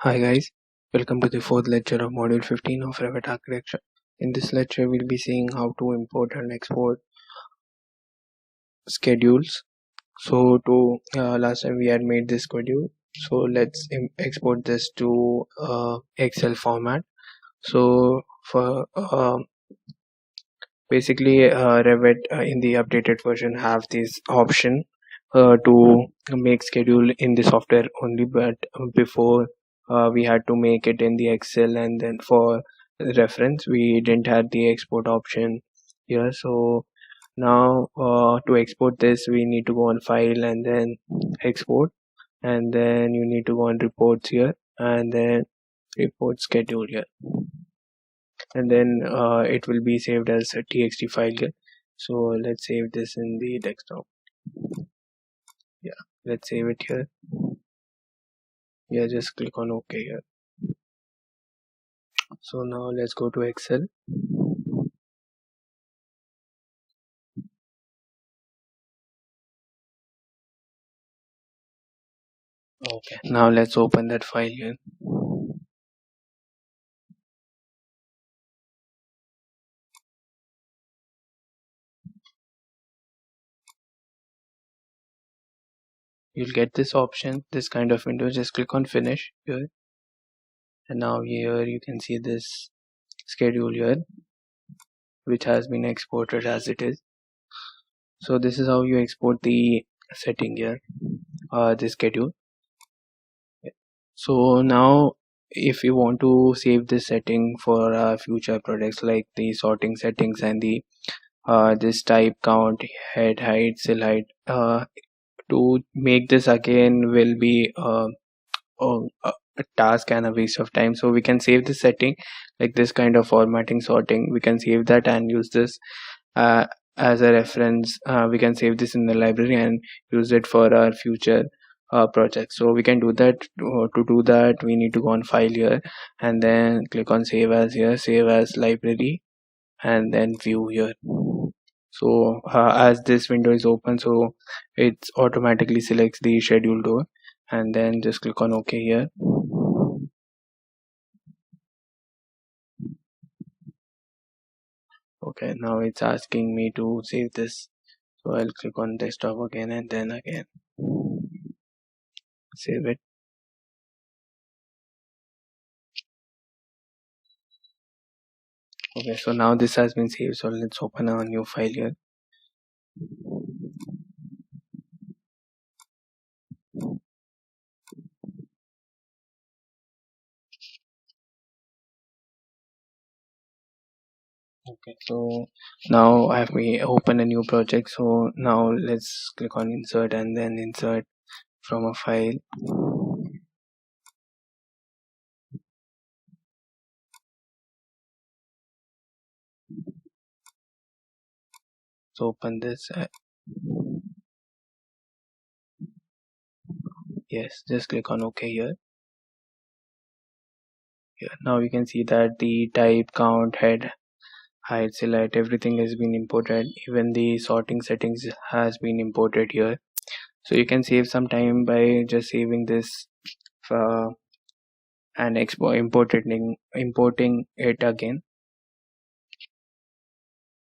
Hi guys, welcome to the fourth lecture of module 15 of Revit architecture. In this lecture we'll be seeing how to import and export schedules. So to last time we had made this schedule, so let's export this to Excel format. So for basically Revit in the updated version have this option to make schedule in the software only, but before we had to make it in the Excel, and then for reference we didn't have the export option here. So now to export this we need to go on file and then export, and then you need to go on reports here and then report schedule here, and then it will be saved as a txt file here. So let's save this in the desktop. Yeah, let's save it here. Yeah, just click on OK here. So now let's go to Excel. Okay, now let's open that file here. You'll get this option, this kind of window. Just click on finish here, and now here you can see this schedule here which has been exported as it is. So this is how you export the setting here, the schedule. So now if you want to save this setting for future projects like the sorting settings and the this type count, head height, cell height, to make this again will be a task and a waste of time. So we can save this setting, like this kind of formatting sorting, we can save that and use this as a reference. We can save this in the library and use it for our future projects. So we can do that. To do that we need to go on file here and then click on save as here, save as library, and then view here. So as this window is open, so it automatically selects the schedule door, and then just click on OK here. Okay, now it's asking me to save this, so I'll click on desktop again and then again save it. Okay, so now this has been saved, so let's open a new file here. Okay, so now I have open a new project. So now let's click on insert and then insert from a file. So open this. Yes, just click on OK here. Now you can see that the type, count, head, height, select, everything has been imported. Even the sorting settings has been imported here. So you can save some time by just saving this and importing it again.